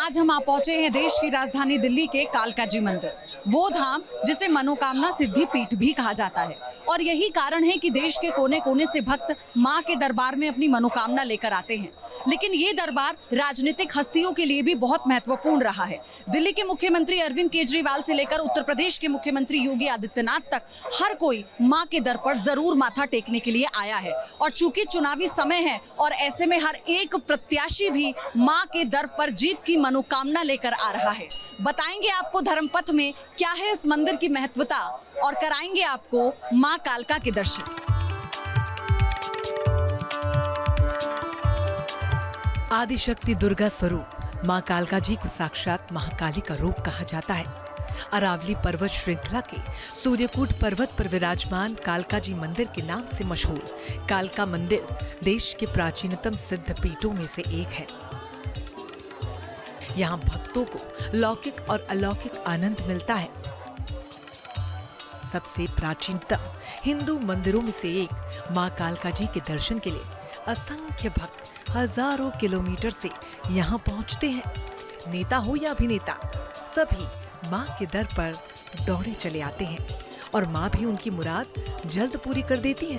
आज हम आ पहुंचे हैं देश की राजधानी दिल्ली के कालका जी मंदिर, वो धाम जिसे मनोकामना सिद्धि पीठ भी कहा जाता है। और यही कारण है कि देश के कोने कोने से भक्त मां के दरबार में अपनी मनोकामना लेकर आते हैं। लेकिन ये दरबार राजनीतिक हस्तियों के लिए भी बहुत महत्वपूर्ण रहा है। दिल्ली के मुख्यमंत्री अरविंद केजरीवाल से लेकर उत्तर प्रदेश के मुख्यमंत्री योगी आदित्यनाथ तक हर कोई मां के दर पर जरूर माथा टेकने के लिए आया है। और चूंकि चुनावी समय है और ऐसे में हर एक प्रत्याशी भी मां के दर पर जीत की मनोकामना लेकर आ रहा है। बताएंगे आपको धर्मपथ में क्या है इस मंदिर की महत्वता और कराएंगे आपको मां कालका के दर्शन। आदिशक्ति दुर्गा स्वरूप मां कालका जी को साक्षात महाकाली का रूप कहा जाता है। अरावली पर्वत श्रृंखला के सूर्यकूट पर्वत पर विराजमान कालका जी मंदिर के नाम से मशहूर कालका मंदिर देश के प्राचीनतम सिद्ध पीठों में से एक है। यहाँ भक्तों को लौकिक और अलौकिक आनंद मिलता है। सबसे प्राचीनतम हिंदू मंदिरों में से एक मां कालका जी के दर्शन के लिए असंख्य भक्त हजारों किलोमीटर से यहाँ पहुँचते हैं। नेता हो या अभिनेता, सभी माँ के दर पर दौड़े चले आते हैं और माँ भी उनकी मुराद जल्द पूरी कर देती है।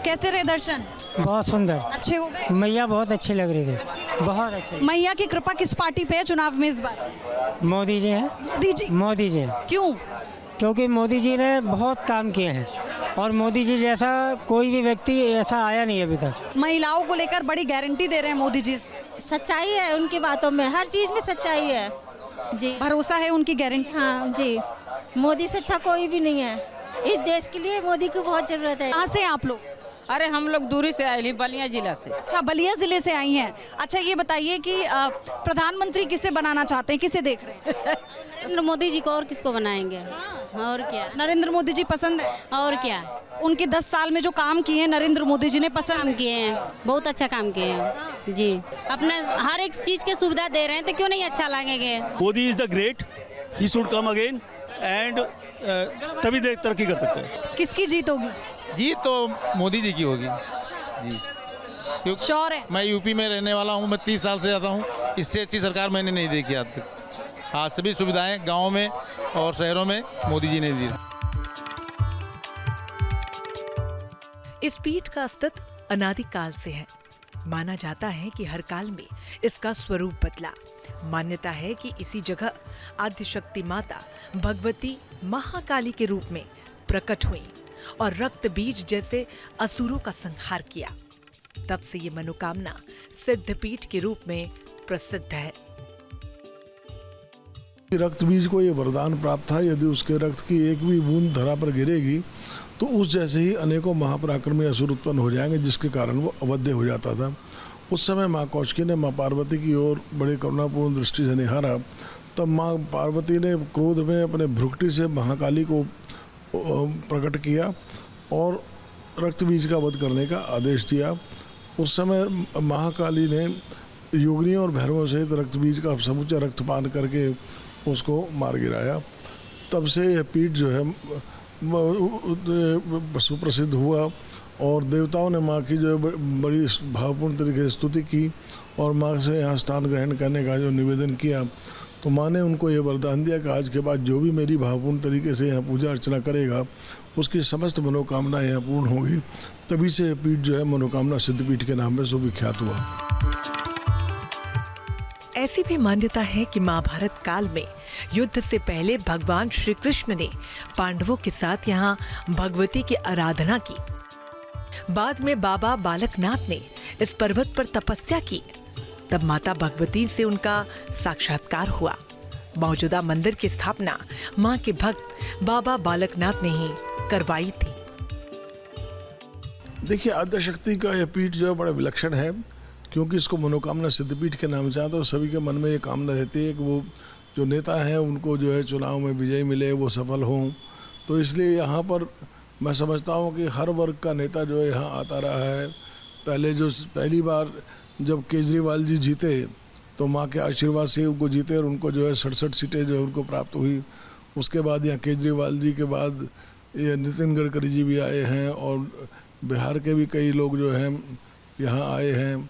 कैसे रहे दर्शन? बहुत सुंदर, अच्छे हो गए? मैया बहुत अच्छी लग रही थी, बहुत अच्छे। मैया की कृपा किस पार्टी पे है चुनाव में इस बार? मोदी जी हैं। मोदी जी? मोदी जी हैं। क्यों? क्योंकि मोदी जी ने बहुत काम किए हैं और मोदी जी जैसा कोई भी व्यक्ति ऐसा आया नहीं अभी तक। महिलाओं को लेकर बड़ी गारंटी दे रहे हैं मोदी जी। सच्चाई है उनकी बातों में, हर चीज में सच्चाई है जी। भरोसा है उनकी गारंटी? हाँ जी, मोदी से अच्छा कोई भी नहीं है। इस देश के लिए मोदी की बहुत जरूरत है। कहाँ से हैं आप लोग? अरे हम लोग दूरी से आए, बलिया जिला से। अच्छा, बलिया जिले से आई हैं। अच्छा, ये बताइए कि प्रधानमंत्री किसे बनाना चाहते हैं, किसे देख रहे हैं? नरेंद्र मोदी जी को, और किसको बनाएंगे? और क्या, नरेंद्र मोदी जी पसंद है? और क्या, उनके 10 साल में जो काम किए हैं नरेंद्र मोदी जी ने पसंद काम किए हैं, बहुत अच्छा काम किए हैं जी। अपना हर एक चीज के सुविधा दे रहे हैं तो क्यों नहीं अच्छा लगेंगे। Modi is the great, he should come again and तभी देश तरक्की कर सकते हैं। किसकी जीत होगी? जीत तो मोदी जी की होगी जी, क्योंकि श्योर है? मैं यूपी में रहने वाला हूँ, मैं 30 साल से जाता हूँ, इससे अच्छी सरकार मैंने नहीं देखी आज तक। हाँ, सभी सुविधाएं गाँव में और शहरों में मोदी जी ने दी। इस पीठ का अस्तित्व अनादिकाल से है। माना जाता है कि हर काल में इसका स्वरूप बदला। मान्यता है कि इसी जगह आदिशक्ति माता भगवती महाकाली के रूप में प्रकट हुई और रक्त बीज जैसे असुरों का संहार किया। तब से ये मनोकामना सिद्ध पीठ के रूप में प्रसिद्ध है। रक्त बीज को ये वरदान प्राप्त था, यदि उसके रक्त की एक भी बूंद धरा पर गिरेगी तो उस जैसे ही अनेकों महापराक्रमी असुर उत्पन्न हो जाएंगे, जिसके कारण वो अवध्य हो जाता था। उस समय माँ कौशिकी ने माँ पार्वती की ओर बड़े करुणापूर्ण दृष्टि से निहारा। तब माँ पार्वती ने क्रोध में अपने भ्रुकुटी से महाकाली को प्रकट किया और रक्त बीज का वध करने का आदेश दिया। उस समय महाकाली ने योगिनियों और भैरवों सहित रक्त बीज का समूचा रक्तपान करके उसको मार गिराया। तब से यह पीठ जो है सुप्रसिद्ध हुआ और देवताओं ने माँ की जो बड़ी भावपूर्ण तरीके से स्तुति की और माँ से यहाँ स्थान ग्रहण करने का जो निवेदन किया, तो माँ ने उनको ये वरदान दिया कि आज के बाद जो भी मेरी भावपूर्ण तरीके से यहाँ पूजा अर्चना करेगा उसकी समस्त मनोकामनाएं यहाँ पूर्ण होगी। तभी से पीठ जो है मनोकामना सिद्ध पीठ के नाम में सुविख्यात हुआ। ऐसी भी मान्यता है कि महाभारत काल में युद्ध से पहले भगवान श्री कृष्ण ने पांडवों के साथ यहाँ भगवती की आराधना की। बाद में बाबा बालकनाथ ने इस पर्वत पर तपस्या की, तब माता भगवती से उनका साक्षात्कार हुआ। मौजूदा मंदिर की स्थापना मां के भक्त बाबा बालकनाथ ने ही करवाई थी। देखिए, आद्यशक्ति का यह पीठ जो है बड़ा विलक्षण है, क्योंकि इसको मनोकामना सिद्धपीठ के नाम से आता है। तो सभी के मन में ये कामना रहती है कि वो जो नेता हैं उनको जो है चुनाव में विजय मिले, वो सफल हों। तो इसलिए यहाँ पर मैं समझता हूँ कि हर वर्ग का नेता जो है यहाँ आता रहा है। पहली बार जब केजरीवाल जी जीते तो माँ के आशीर्वाद से उनको जीते और उनको जो है 67 सीटें जो है उनको प्राप्त हुई। उसके बाद यहाँ केजरीवाल जी के बाद ये नितिन गडकरी जी भी आए हैं और बिहार के भी कई लोग जो हैं यहाँ आए हैं,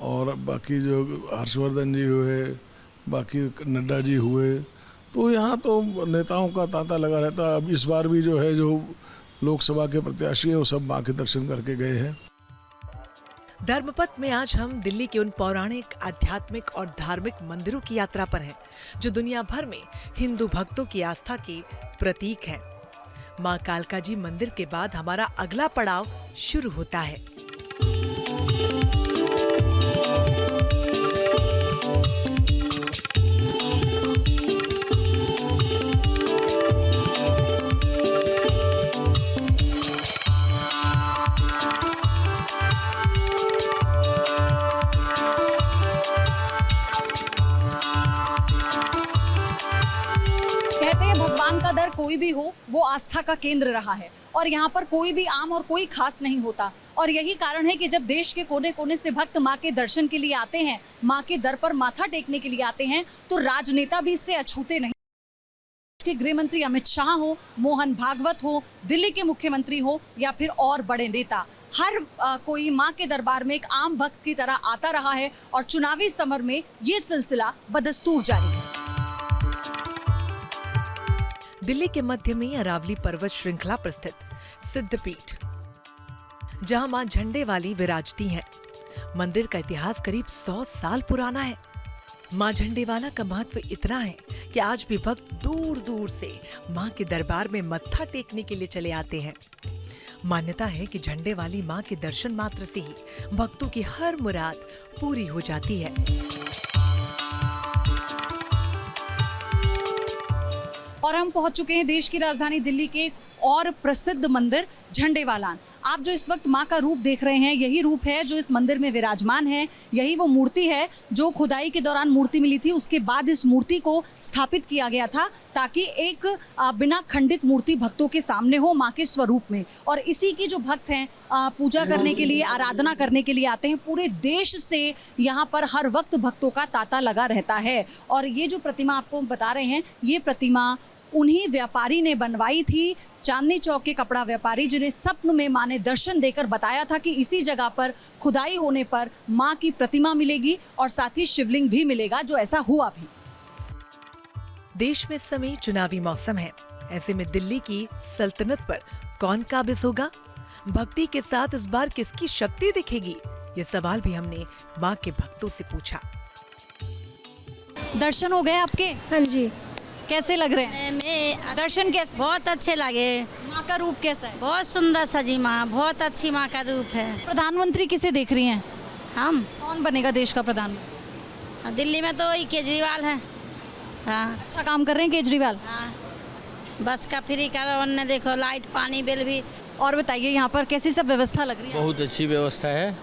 और बाकी जो हर्षवर्धन जी हुए, बाकी नड्डा जी हुए, तो यहाँ तो नेताओं का तांता लगा रहता है। अब इस बार भी जो है, जो लोकसभा के प्रत्याशी है, वो सब माँ के दर्शन करके गए हैं। धर्मपथ में आज हम दिल्ली के उन पौराणिक, आध्यात्मिक और धार्मिक मंदिरों की यात्रा पर हैं, जो दुनिया भर में हिंदू भक्तों की आस्था के प्रतीक हैं। मां कालका जी मंदिर के बाद हमारा अगला पड़ाव शुरू होता है। कहते हैं भगवान का दर कोई भी हो, वो आस्था का केंद्र रहा है, और यहाँ पर कोई भी आम और कोई खास नहीं होता। और यही कारण है कि जब देश के कोने कोने से भक्त माँ के दर्शन के लिए आते हैं, माँ के दर पर माथा टेकने के लिए आते हैं, तो राजनेता भी इससे अछूते नहीं। के गृह मंत्री अमित शाह हो, मोहन भागवत हो, दिल्ली के मुख्यमंत्री हो, या फिर और बड़े नेता, हर कोई माँ के दरबार में एक आम भक्त की तरह आता रहा है, और चुनावी समर में ये सिलसिला बदस्तूर जारी है। दिल्ली के मध्य में अरावली पर्वत श्रृंखला पर स्थित सिद्धपीठ, जहां मां झंडे वाली विराजती हैं। मंदिर का इतिहास करीब 100 साल पुराना है। मां झंडेवाला का महत्व इतना है कि आज भी भक्त दूर दूर से मां के दरबार में मत्था टेकने के लिए चले आते हैं। मान्यता है कि झंडे वाली मां के दर्शन मात्र से ही भक्तों की हर मुराद पूरी हो जाती है। और हम पहुंच चुके हैं देश की राजधानी दिल्ली के एक और प्रसिद्ध मंदिर झंडेवालान। आप जो इस वक्त मां का रूप देख रहे हैं, यही रूप है जो इस मंदिर में विराजमान है। यही वो मूर्ति है जो खुदाई के दौरान मूर्ति मिली थी, उसके बाद इस मूर्ति को स्थापित किया गया था, ताकि एक बिना खंडित मूर्ति भक्तों के सामने हो मां के स्वरूप में। और इसी की जो भक्त हैं पूजा करने के लिए, आराधना करने के लिए आते हैं। पूरे देश से यहाँ पर हर वक्त भक्तों का तांता लगा रहता है। और ये जो प्रतिमा आपको बता रहे हैं, ये प्रतिमा उन्हीं व्यापारी ने बनवाई थी, चांदनी चौक के कपड़ा व्यापारी, जिन्हें स्वप्न में मां ने दर्शन देकर बताया था कि इसी जगह पर खुदाई होने पर मां की प्रतिमा मिलेगी और साथ ही शिवलिंग भी मिलेगा, जो ऐसा हुआ भी। देश में इस समय चुनावी मौसम है। ऐसे में दिल्ली की सल्तनत पर कौन काबिज होगा? भक्ति के साथ इस बार किसकी शक्ति दिखेगी? ये सवाल भी हमने मां के भक्तों से पूछा। दर्शन हो गए आपके? हाँ जी। कैसे लग रहे हैं? मैं दर्शन कैसे? बहुत अच्छे लगे। माँ का रूप कैसा है? बहुत सुंदर सजी माँ, बहुत अच्छी माँ का रूप है। प्रधानमंत्री किसे देख रही हैं? हम कौन बनेगा देश का प्रधानमंत्री? दिल्ली में तो वही केजरीवाल है। हाँ अच्छा काम कर रहे हैं केजरीवाल। हाँ, बस का फ्री करो, अन्य देखो लाइट पानी बिल भी। और बताइए यहाँ पर कैसी सब व्यवस्था लग रही है? बहुत अच्छी व्यवस्था है।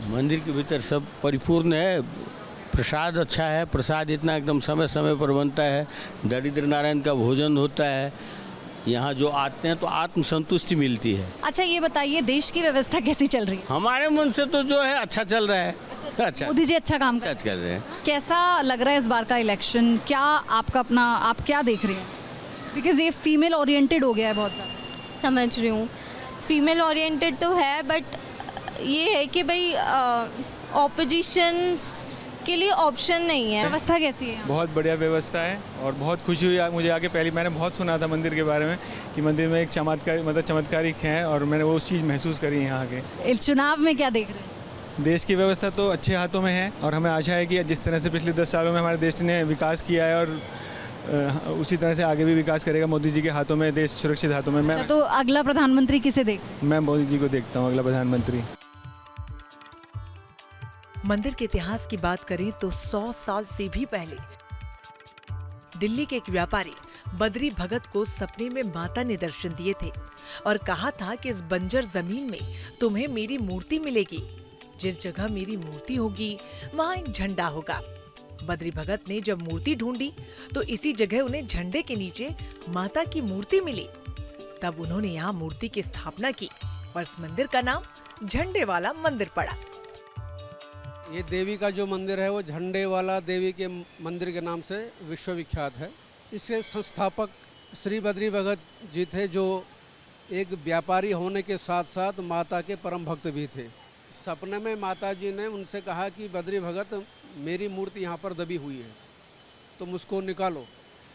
मंदिर के भीतर सब परिपूर्ण है। प्रसाद अच्छा है, प्रसाद इतना एकदम समय समय पर बनता है। दरिद्र नारायण का भोजन होता है। यहाँ जो आते हैं तो आत्मसंतुष्टि मिलती है। अच्छा ये बताइए देश की व्यवस्था कैसी चल रही है? हमारे मन से तो जो है अच्छा चल रहा है। अच्छा मोदी जी अच्छा काम सच कर रहे हैं। कैसा लग रहा है इस बार का इलेक्शन? क्या आपका अपना आप क्या देख रहे हैं? बिकॉज ये फीमेल ओरिएंटेड हो गया है बहुत ज़्यादा। समझ रही हूँ, फीमेल ओरिएंटेड तो है, बट ये है कि भाई ऑपोजिशंस के लिए ऑप्शन नहीं है। व्यवस्था कैसी है? बहुत बढ़िया व्यवस्था है और बहुत खुशी हुई मुझे आके। पहले मैंने बहुत सुना था मंदिर के बारे में कि मंदिर में एक चमत्कारिक है, और मैंने वो उस चीज़ महसूस करी यहाँ आके। चुनाव में क्या देख रहे हैं? देश की व्यवस्था तो अच्छे हाथों में है, और हमें आशा है कि जिस तरह से पिछले 10 सालों में हमारे देश ने विकास किया है, और उसी तरह से आगे भी विकास करेगा। मोदी जी के हाथों में, देश सुरक्षित हाथों में। अच्छा, तो अगला प्रधानमंत्री किसे देख? मैं मोदी जी को देखता हूँ अगला प्रधानमंत्री। मंदिर के इतिहास की बात करें तो 100 साल से भी पहले दिल्ली के एक व्यापारी बद्री भगत को सपने में माता ने दर्शन दिए थे और कहा था कि इस बंजर जमीन में तुम्हें मेरी मूर्ति मिलेगी। जिस जगह मेरी मूर्ति होगी वहां एक झंडा होगा। बद्री भगत ने जब मूर्ति ढूंढी तो इसी जगह उन्हें झंडे के नीचे माता की मूर्ति मिली। तब उन्होंने यहाँ मूर्ति की स्थापना की और इस मंदिर का नाम झंडेवाला मंदिर पड़ा। ये देवी का जो मंदिर है वो झंडेवाला देवी के मंदिर के नाम से विश्वविख्यात है। इसके संस्थापक श्री बद्री भगत जी थे, जो एक व्यापारी होने के साथ साथ माता के परम भक्त भी थे। सपने में माता जी ने उनसे कहा कि बद्री भगत मेरी मूर्ति यहाँ पर दबी हुई है, तुम उसको निकालो।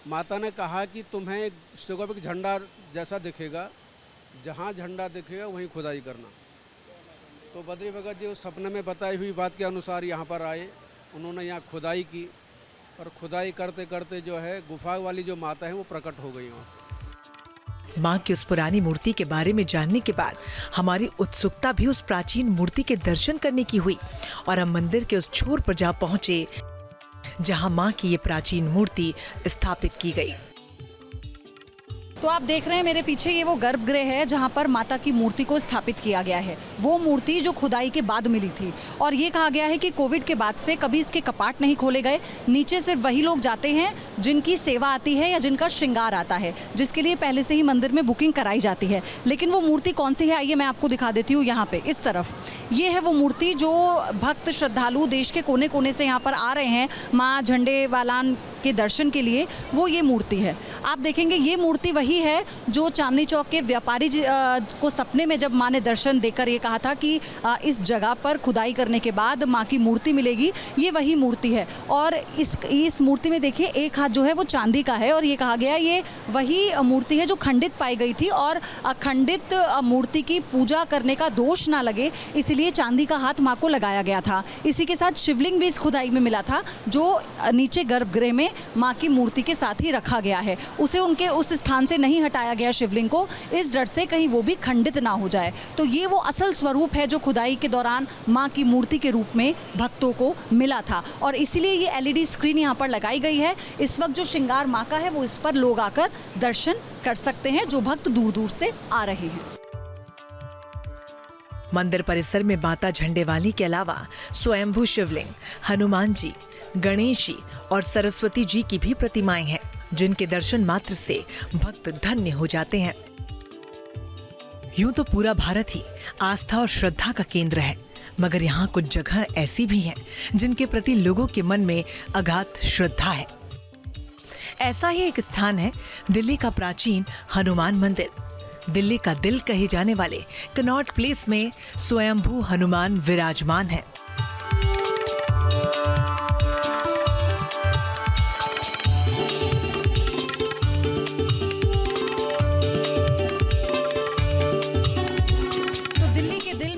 माता ने कहा कि तुम्हें एक जगह पर झंडा जैसा दिखेगा, जहाँ झंडा दिखेगा वहीं खुदाई करना। तो बद्री भगत जी उस सपने में बताई हुई बात के अनुसार यहाँ पर आए, उन्होंने यहाँ खुदाई की और खुदाई करते करते जो है गुफा वाली जो माता है वो प्रकट हो गई वहाँ। माँ की उस पुरानी मूर्ति के बारे में जानने के बाद हमारी उत्सुकता भी उस प्राचीन मूर्ति के दर्शन करने की हुई और हम मंदिर के उस छोर पर जा पहुंचे जहां माँ की ये प्राचीन मूर्ति स्थापित की गई। तो आप देख रहे हैं मेरे पीछे ये वो गर्भगृह है जहां पर माता की मूर्ति को स्थापित किया गया है। वो मूर्ति जो खुदाई के बाद मिली थी और ये कहा गया है कि कोविड के बाद से कभी इसके कपाट नहीं खोले गए। नीचे सिर्फ वही लोग जाते हैं जिनकी सेवा आती है या जिनका श्रृंगार आता है, जिसके लिए पहले से ही मंदिर में बुकिंग कराई जाती है। लेकिन वो मूर्ति कौन सी है, आइए मैं आपको दिखा देती हूँ। यहाँ पे इस तरफ ये है वो मूर्ति जो भक्त श्रद्धालु देश के कोने कोने से यहाँ पर आ रहे हैं माँ झंडे वालान के दर्शन के लिए। वो ये मूर्ति है, आप देखेंगे ये मूर्ति वही है जो चांदनी चौक के व्यापारी को सपने में जब माँ ने दर्शन देकर ये कहा था कि इस जगह पर खुदाई करने के बाद माँ की मूर्ति मिलेगी, ये वही मूर्ति है। और इस मूर्ति में देखिए एक हाथ जो है वो चांदी का है और ये कहा गया ये वही मूर्ति है जो खंडित पाई गई थी और खंडित मूर्ति की पूजा करने का दोष ना लगे इसलिए चांदी का हाथ माँ को लगाया गया था। इसी के साथ शिवलिंग भी इस खुदाई में मिला था जो नीचे गर्भगृह में माँ की मूर्ति के साथ ही रखा गया है। उसे उनके उस स्थान से नहीं हटाया गया शिवलिंग को, इस डर से कहीं वो भी खंडित ना हो जाए। तो ये वो असल स्वरूप है जो खुदाई के दौरान माँ की मूर्ति के रूप में भक्तों को मिला था और इसीलिए ये LED स्क्रीन यहाँ पर लगाई गई है। इस वक्त जो श्रृंगार माँ का है वो इस पर लोग आकर दर्शन कर सकते हैं जो भक्त दूर दूर से आ रहे हैं। मंदिर परिसर में माता झंडेवाली के अलावा स्वयंभू शिवलिंग, हनुमान जी, गणेश जी और सरस्वती जी की भी प्रतिमाएं हैं जिनके दर्शन मात्र से भक्त धन्य हो जाते हैं। यूं तो पूरा भारत ही आस्था और श्रद्धा का केंद्र है, मगर यहाँ कुछ जगह ऐसी भी हैं जिनके प्रति लोगों के मन में अगाध श्रद्धा है। ऐसा ही एक स्थान है दिल्ली का प्राचीन हनुमान मंदिर। दिल्ली का दिल कहे जाने वाले कनॉट प्लेस में स्वयंभू हनुमान विराजमान है।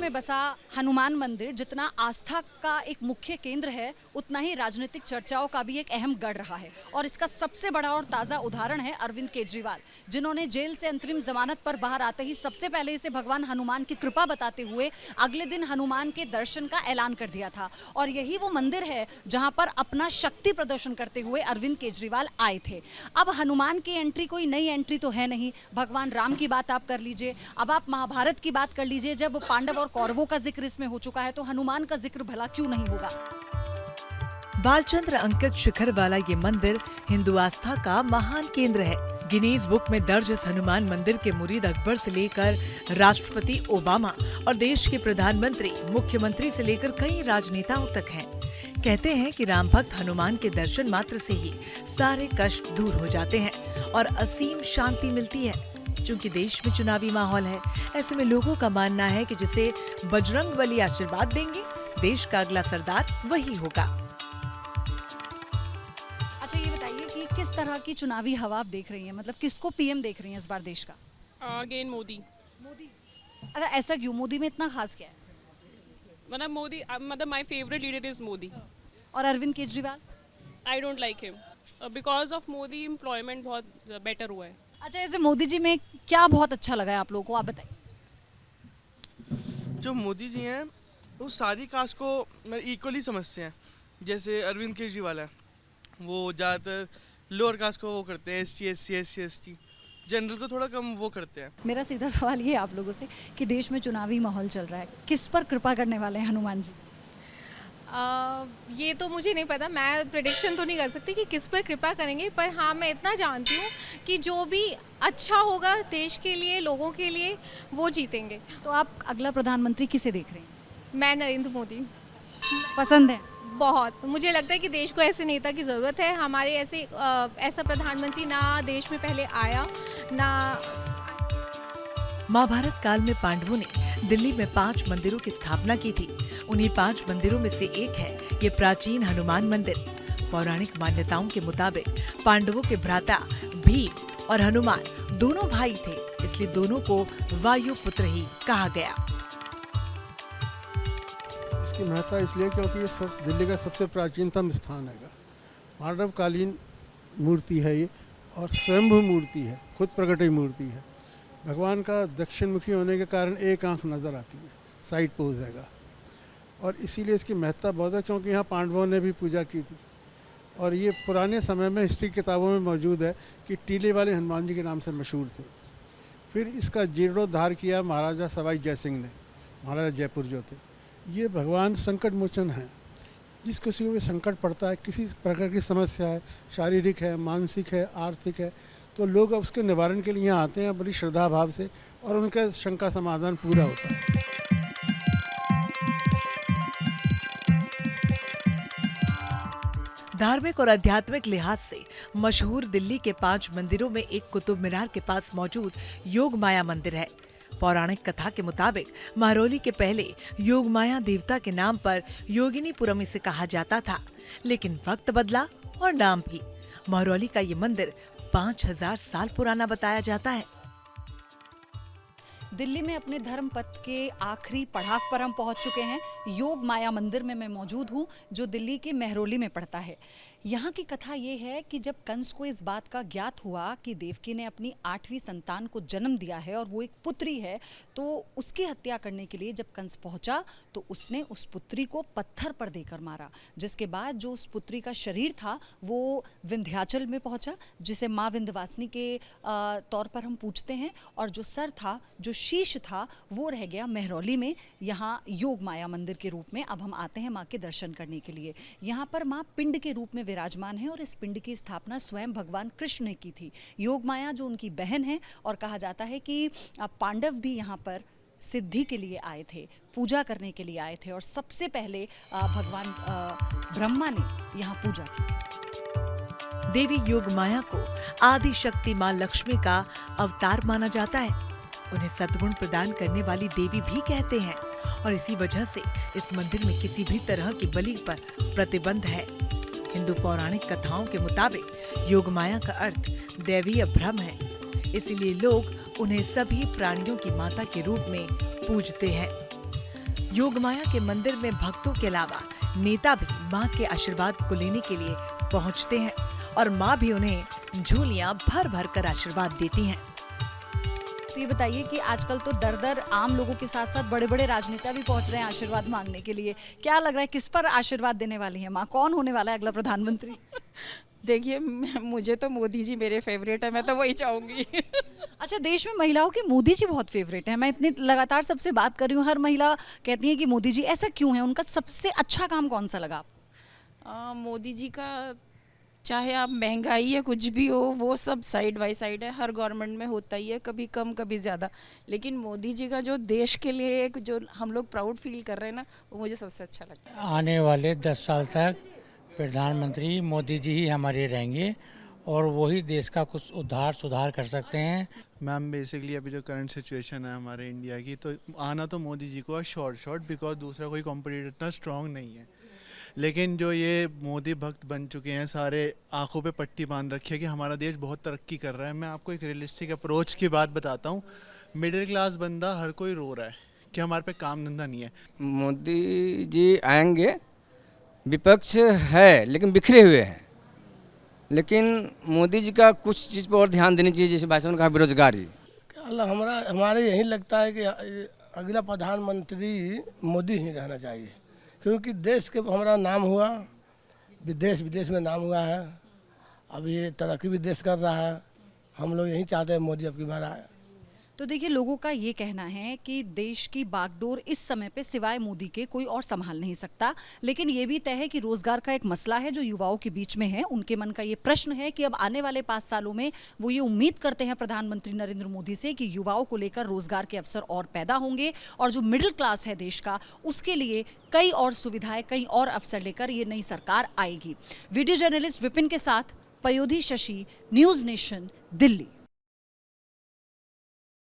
बसा हनुमान मंदिर जितना आस्था का एक मुख्य केंद्र है उतना ही राजनीतिक चर्चाओं का भी एक अहम गढ़ रहा है। और इसका सबसे बड़ा और ताज़ा उदाहरण है अरविंद केजरीवाल, जिन्होंने जेल से अंतरिम जमानत पर बाहर आते ही सबसे पहले इसे भगवान हनुमान की कृपा बताते हुए अगले दिन हनुमान के दर्शन का ऐलान कर दिया था। और यही वो मंदिर है जहां पर अपना शक्ति प्रदर्शन करते हुए अरविंद केजरीवाल आए थे। अब हनुमान की एंट्री कोई नई एंट्री तो है नहीं। भगवान राम की बात आप कर लीजिए, अब आप महाभारत की बात कर लीजिए, जब पांडव और कौरवों का जिक्र इसमें हो चुका है तो हनुमान का जिक्र भला क्यों नहीं होगा। बालचंद्र अंकित शिखर वाला ये मंदिर हिंदू आस्था का महान केंद्र है। गिनीज बुक में दर्ज इस हनुमान मंदिर के मुरीद अकबर से लेकर राष्ट्रपति ओबामा और देश के प्रधानमंत्री, मुख्यमंत्री से लेकर कई राजनेताओं तक हैं। कहते हैं कि राम भक्त हनुमान के दर्शन मात्र से ही सारे कष्ट दूर हो जाते हैं और असीम शांति मिलती है। चूंकि देश में चुनावी माहौल है, ऐसे में लोगों का मानना है कि जिसे बजरंगबली आशीर्वाद देंगे, देश का अगला सरदार वही होगा। अच्छा ये बताइए कि किस तरह की चुनावी हवा आप देख रही हैं, मतलब किसको पीएम देख रही हैं इस बार देश का? अगेन मोदी। अच्छा ऐसा क्यों, मोदी में इतना खास क्या है? मतलब मोदी, मतलब my favourite leader is Modi. और Arvind Kejriwal? I don't like him because of Modi employment बहुत बेटर हुआ है। अच्छा ऐसे मोदी जी में क्या बहुत अच्छा लगा है आप लोगों को, आप बताइए। जो मोदी जी हैं वो सारी कास्ट को इक्वली समझते हैं। जैसे अरविंद केजरीवाल है, वो ज़्यादातर लोअर कास्ट को वो करते हैं, ST SC SC ST, general को थोड़ा कम वो करते हैं। मेरा सीधा सवाल ये आप लोगों से कि देश में चुनावी माहौल चल रहा है, किस पर कृपा करने वाले हैं हनुमान जी? ये तो मुझे नहीं पता, मैं प्रेडिक्शन तो नहीं कर सकती कि किस पर कृपा करेंगे, पर हाँ मैं इतना जानती हूँ कि जो भी अच्छा होगा देश के लिए, लोगों के लिए, वो जीतेंगे। तो आप अगला प्रधानमंत्री किसे देख रहे हैं? मैं नरेंद्र मोदी पसंद है बहुत। मुझे लगता है कि देश को ऐसे नेता की ज़रूरत है। हमारे ऐसा प्रधानमंत्री ना देश में पहले आया ना। महाभारत काल में पांडवों ने दिल्ली में 5 मंदिरों की स्थापना की थी। उन्हीं 5 मंदिरों में से एक है ये प्राचीन हनुमान मंदिर। पौराणिक मान्यताओं के मुताबिक पांडवों के भ्राता भीम और हनुमान दोनों भाई थे, इसलिए दोनों को वायु पुत्र ही कहा गया। इसकी महत्ता इसलिए क्योंकि ये सब दिल्ली का सबसे प्राचीनतम स्थान है। पांडवकालीन मूर्ति है ये और स्वयंभू मूर्ति है, खुद प्रकटी मूर्ति है। भगवान का दक्षिण मुखी होने के कारण एक आंख नज़र आती है, साइड पोज हैगा, और इसीलिए इसकी महत्ता बहुत है क्योंकि यहाँ पांडवों ने भी पूजा की थी। और ये पुराने समय में हिस्ट्री किताबों में मौजूद है कि टीले वाले हनुमान जी के नाम से मशहूर थे। फिर इसका जीर्णोद्धार किया महाराजा सवाई जय सिंह ने, महाराजा जयपुर जो थे। ये भगवान संकट मोचन हैं। जिस किसी को भी संकट पड़ता है, किसी प्रकार की समस्या है, शारीरिक है, मानसिक है, आर्थिक है, तो लोग उसके निवारण के लिए यहाँ आते हैं बड़ी श्रद्धा भाव से, और उनका शंका समाधान पूरा होता है। धार्मिक और आध्यात्मिक लिहाज से मशहूर दिल्ली के 5 मंदिरों में एक कुतुब मीनार के पास मौजूद योग माया मंदिर है। पौराणिक कथा के मुताबिक महरौली के पहले योग माया देवता के नाम पर योगिनीपुरम इसे कहा जाता था, लेकिन वक्त बदला और नाम भी। महरौली का ये मंदिर 5000 साल पुराना बताया जाता है। दिल्ली में अपने धर्म पथ के आखिरी पड़ाव पर हम पहुंच चुके हैं। योग माया मंदिर में मैं मौजूद हूं, जो दिल्ली के महरौली में पड़ता है। यहाँ की कथा ये है कि जब कंस को इस बात का ज्ञात हुआ कि देवकी ने अपनी 8वीं संतान को जन्म दिया है और वो एक पुत्री है, तो उसकी हत्या करने के लिए जब कंस पहुंचा तो उसने उस पुत्री को पत्थर पर देकर मारा, जिसके बाद जो उस पुत्री का शरीर था वो विंध्याचल में पहुंचा, जिसे माँ विंध्यवासिनी के तौर पर हम पूजते हैं, और जो सर था, जो शीश था, वो रह गया महरौली में, यहाँ योग माया मंदिर के रूप में। अब हम आते हैं माँ के दर्शन करने के लिए। यहाँ पर माँ पिंड के रूप में विराजमान है और इस पिंड की स्थापना स्वयं भगवान कृष्ण ने की थी। योग माया जो उनकी बहन है, और कहा जाता है कि पांडव भी यहाँ पर सिद्धि के लिए आए थे, पूजा करने के लिए आए थे, और सबसे पहले भगवान ब्रह्मा ने यहाँ पूजा की। देवी योग माया को आदि शक्ति माँ लक्ष्मी का अवतार माना जाता है। उन्हें सद्गुण प्रदान करने वाली देवी भी कहते हैं, और इसी वजह से इस मंदिर में किसी भी तरह की बलि पर प्रतिबंध है। हिंदू पौराणिक कथाओं के मुताबिक योग माया का अर्थ दैवीय ब्रह्म है, इसलिए लोग उन्हें सभी प्राणियों की माता के रूप में पूजते हैं। योग माया के मंदिर में भक्तों के अलावा नेता भी माँ के आशीर्वाद को लेने के लिए पहुँचते हैं, और माँ भी उन्हें झोलियाँ भर भर कर आशीर्वाद देती हैं। ये बताइए कि आजकल तो दर आम लोगों के साथ साथ बड़े बड़े राजनेता भी पहुंच रहे हैं आशीर्वाद मांगने के लिए। क्या लग रहा है, किस पर आशीर्वाद देने वाली है माँ? कौन होने वाला है अगला प्रधानमंत्री? देखिए, मुझे तो मोदी जी मेरे फेवरेट है, मैं तो वही चाहूँगी। अच्छा, देश में महिलाओं के मोदी जी बहुत फेवरेट है। मैं इतनी लगातार सबसे बात कर रही हूँ, हर महिला कहती है कि मोदी जी। ऐसा क्यों है? उनका सबसे अच्छा काम कौन सा लगा? मोदी जी का, चाहे आप महंगाई या कुछ भी हो, वो सब साइड बाय साइड है, हर गवर्नमेंट में होता ही है, कभी कम कभी ज़्यादा। लेकिन मोदी जी का जो देश के लिए एक जो हम लोग प्राउड फील कर रहे हैं ना, वो मुझे सबसे अच्छा लगता है। आने वाले 10 साल तक प्रधानमंत्री मोदी जी ही हमारे रहेंगे, और वही देश का कुछ उद्धार सुधार कर सकते हैं। मैम, बेसिकली अभी जो करंट सिचुएशन है हमारे इंडिया की, तो आना तो मोदी जी को शॉर्ट बिकॉज दूसरा कोई कॉम्पिटिटर इतना स्ट्रॉन्ग नहीं है। लेकिन जो ये मोदी भक्त बन चुके हैं, सारे आंखों पे पट्टी बांध रखी है कि हमारा देश बहुत तरक्की कर रहा है। मैं आपको एक रियलिस्टिक अप्रोच की बात बताता हूँ। मिडिल क्लास बंदा हर कोई रो रहा है कि हमारे पे काम धंधा नहीं है। मोदी जी आएंगे, विपक्ष है लेकिन बिखरे हुए हैं, लेकिन मोदी जी का कुछ चीज़ पर और ध्यान देनी चाहिए, जैसे भाषण में कहा बेरोजगारी। हमारे यही लगता है कि अगला प्रधानमंत्री मोदी ही रहना चाहिए, क्योंकि देश के हमारा नाम हुआ, देश विदेश में नाम हुआ है, अब ये तरक्की भी देश कर रहा है। हम लोग यही चाहते हैं मोदी अब की बार आए। तो देखिए, लोगों का ये कहना है कि देश की बागडोर इस समय पे सिवाय मोदी के कोई और संभाल नहीं सकता। लेकिन ये भी तय है कि रोजगार का एक मसला है जो युवाओं के बीच में है। उनके मन का ये प्रश्न है कि अब आने वाले 5 सालों में वो ये उम्मीद करते हैं प्रधानमंत्री नरेंद्र मोदी से कि युवाओं को लेकर रोजगार के अवसर और पैदा होंगे, और जो मिडिल क्लास है देश का, उसके लिए कई और सुविधाएं, कई और अवसर लेकर ये नई सरकार आएगी। वीडियो जर्नलिस्ट विपिन के साथ पयोधी शशि, न्यूज़ नेशन, दिल्ली।